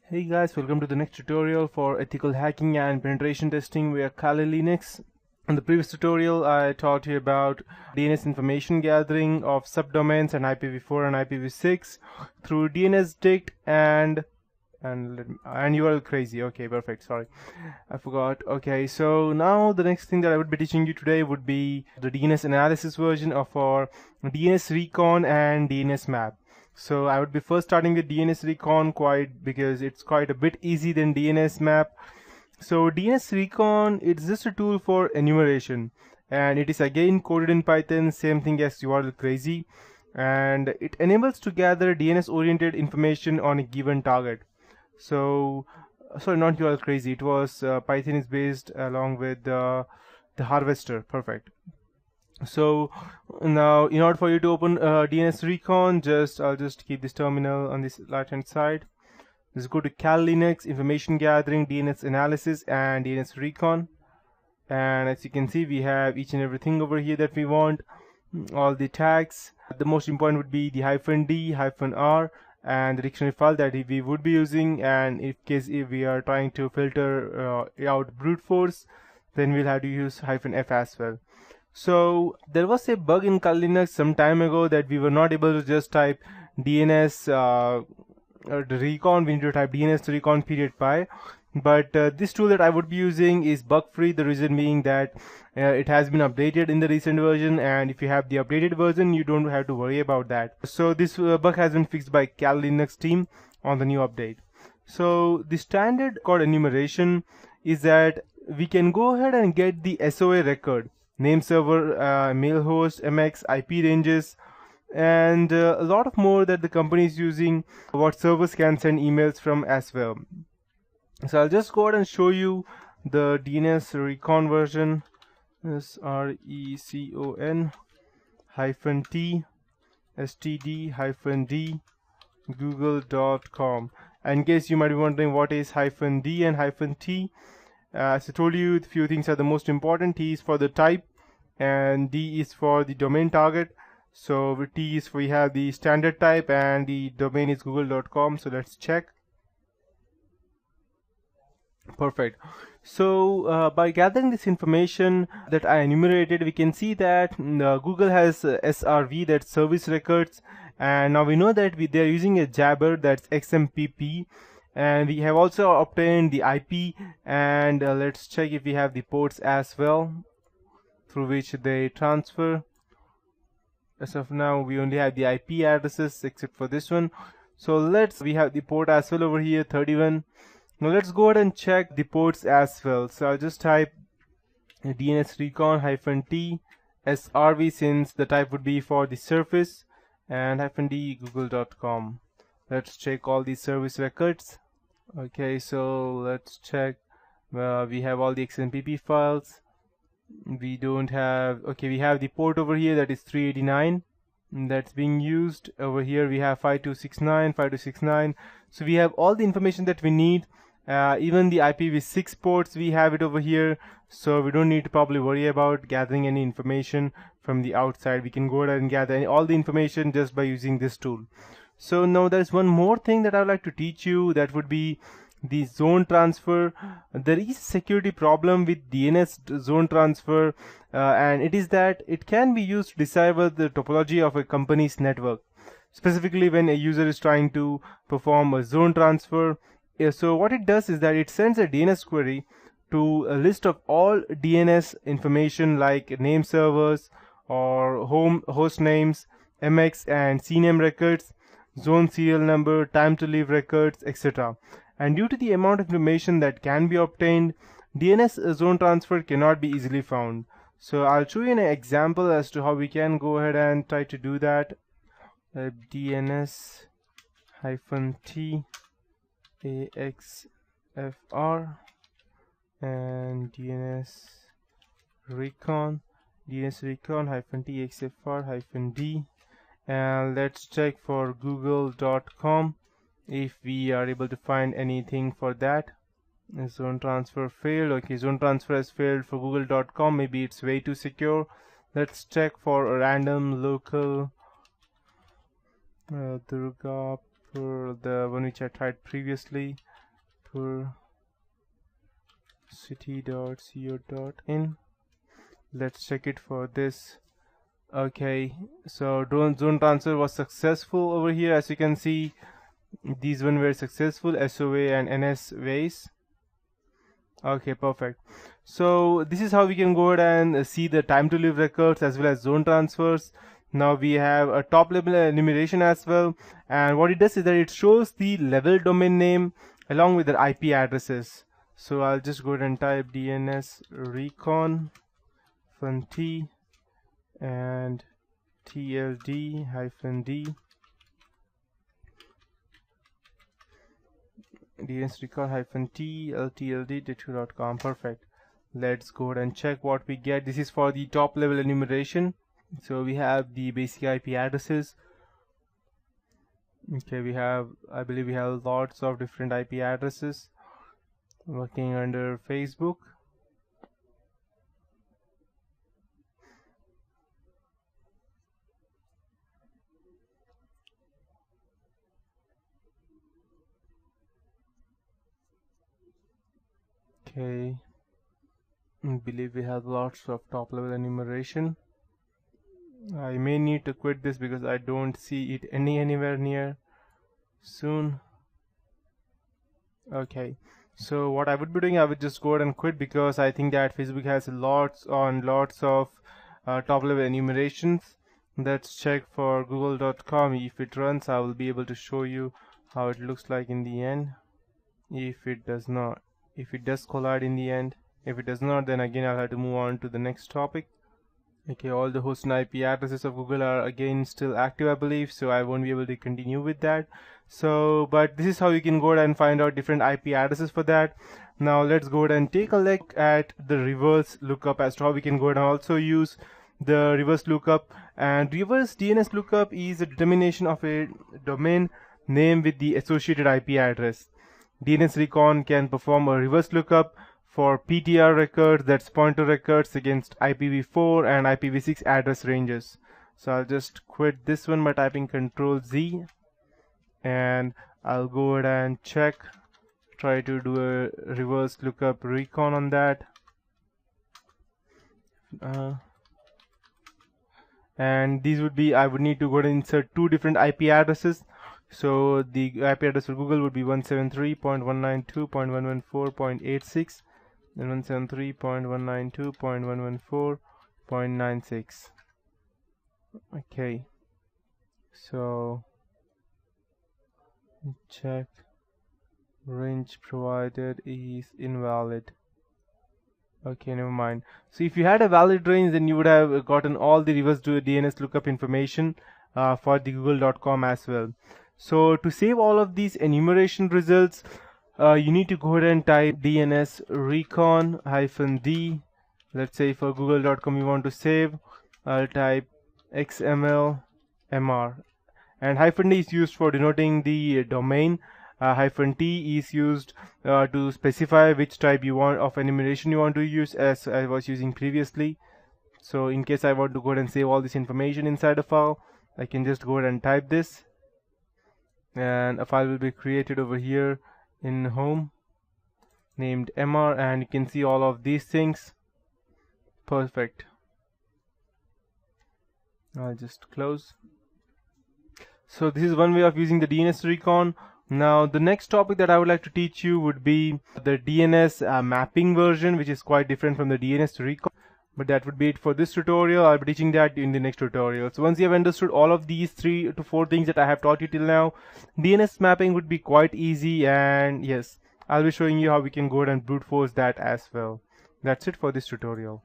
Hey guys, welcome to the next tutorial for ethical hacking and penetration testing via Kali Linux. In the previous tutorial, I taught you about DNS information gathering of subdomains and IPv4 and IPv6 through DNSdict and URL crazy. Okay, perfect. Sorry, I forgot. Okay, so now the next thing that I would be teaching you today would be the DNS analysis version of our DNSrecon and DNS map. So I would be first starting with DNSrecon because it's quite a bit easy than DNS map. So DNSrecon, it's just a tool for enumeration, and it is again coded in Python, same thing as URL crazy, and it enables to gather DNS oriented information on a given target. So sorry, not URL crazy, it was Python is based along with the harvester. Perfect. So now in order for you to open DNSrecon, I'll just keep this terminal on this right hand side. Just go to Kali Linux, information gathering, DNS analysis, and DNSrecon. And as you can see, we have each and everything over here that we want, all the tags. The most important would be the -d, -r, and the dictionary file that we would be using. And if we are trying to filter out brute force, then we'll have to use -f as well. So there was a bug in Kali Linux some time ago that we were not able to just type DNS recon. We need to type DNS recon /py. But this tool that I would be using is bug free. The reason being that it has been updated in the recent version, and if you have the updated version, you don't have to worry about that. So this bug has been fixed by Kali Linux team on the new update. So the standard code enumeration is that we can go ahead and get the SOA record, name server, mail host, MX, IP ranges, and a lot of more that the company is using, what servers can send emails from as well. So I'll just go ahead and show you the DNSrecon version. SRECON -t std-d google.com. And in case you might be wondering what is -d and -t, as I told you, a few things are the most important. T is for the type and D is for the domain target. So with T is we have the standard type and the domain is google.com. So let's check. Perfect. So by gathering this information that I enumerated, we can see that Google has SRV, that's service records, and now we know that they're using a jabber, that's XMPP, and we have also obtained the IP, and let's check if we have the ports as well through which they transfer. As of now, we only have the IP addresses except for this one. So we have the port as well over here, 31. Now let's go ahead and check the ports as well. So I'll just type DNSrecon -t SRV, since the type would be for the surface, and -d google.com. Let's check all these service records. Okay, so let's check. We have all the XMPP files. We don't have, okay, we have the port over here, that is 389. That's being used. Over here we have 5269. So we have all the information that we need. Even the IPv6 ports, we have it over here, so we don't need to probably worry about gathering any information from the outside. We can go ahead and gather all the information just by using this tool. So now there's one more thing that I would like to teach you, that would be the zone transfer. There is a security problem with DNS zone transfer, and it is that it can be used to decipher the topology of a company's network, specifically when a user is trying to perform a zone transfer. So what it does is that it sends a DNS query to a list of all DNS information like name servers or host names, MX and CNAME records, zone serial number, time to leave records, etc. And due to the amount of information that can be obtained, DNS zone transfer cannot be easily found. So I'll show you an example as to how we can go ahead and try to do that. DNS -t AXFR and DNSrecon -t AXFR-d, and let's check for google.com if we are able to find anything for that. Zone transfer failed. Okay, zone transfer has failed for google.com. Maybe it's way too secure. Let's check for a random local Durgapur, the one which I tried previously. city.co.in. Let's check it for this. Okay, so zone transfer was successful over here. As you can see, these one were successful, SOA and NS ways. Okay, perfect. So this is how we can go ahead and see the time to live records as well as zone transfers. Now we have a top level enumeration as well, and what it does is that it shows the level domain name along with the IP addresses. So I'll just go ahead and type DNSrecon -t and TLD-D DNSrecon-T LTLD.com. Perfect. Let's go ahead and check what we get. This is for the top level enumeration. So we have the basic IP addresses. Okay, I believe we have lots of different IP addresses working under Facebook. Okay, I believe we have lots of top level enumeration. I may need to quit this because I don't see it anywhere near soon. Okay, so what I would be doing, I would just go ahead and quit because I think that Facebook has lots of top level enumerations. Let's check for google.com. If it runs, I will be able to show you how it looks like in the end. If it does not, if it does collide in the end, if it does not, then again I'll have to move on to the next topic. Okay, all the host and IP addresses of Google are again still active, I believe, so I won't be able to continue with that. So, but this is how you can go ahead and find out different IP addresses for that. Now let's go ahead and take a look at the reverse lookup as to how we can go ahead and also use the reverse lookup. And reverse DNS lookup is a determination of a domain name with the associated IP address. DNSrecon can perform a reverse lookup for PTR records, that's pointer records, against IPv4 and IPv6 address ranges. So I'll just quit this one by typing Ctrl-Z, and I'll go ahead and try to do a reverse lookup recon on that. And these would be, I would need to go ahead and insert two different IP addresses. So the IP address for Google would be 173.192.114.86 and 173.192.114.96. Okay, so check range provided is invalid. Okay, never mind. So if you had a valid range, then you would have gotten all the reverse DNS lookup information for the google.com as well. So to save all of these enumeration results, you need to go ahead and type DNSrecon-D. Let's say for google.com you want to save, I'll type XML-MR, and -D is used for denoting the domain. -T is used to specify which type you want of enumeration you want to use, as I was using previously. So in case I want to go ahead and save all this information inside a file, I can just go ahead and type this, and a file will be created over here in home named MR, and you can see all of these things. Perfect. I'll just close. So this is one way of using the DNSrecon. Now the next topic that I would like to teach you would be the DNS mapping version, which is quite different from the DNSrecon. But that would be it for this tutorial. I'll be teaching that in the next tutorial. So once you have understood all of these 3 to 4 things that I have taught you till now, DNS mapping would be quite easy, and yes, I'll be showing you how we can go ahead and brute force that as well. That's it for this tutorial.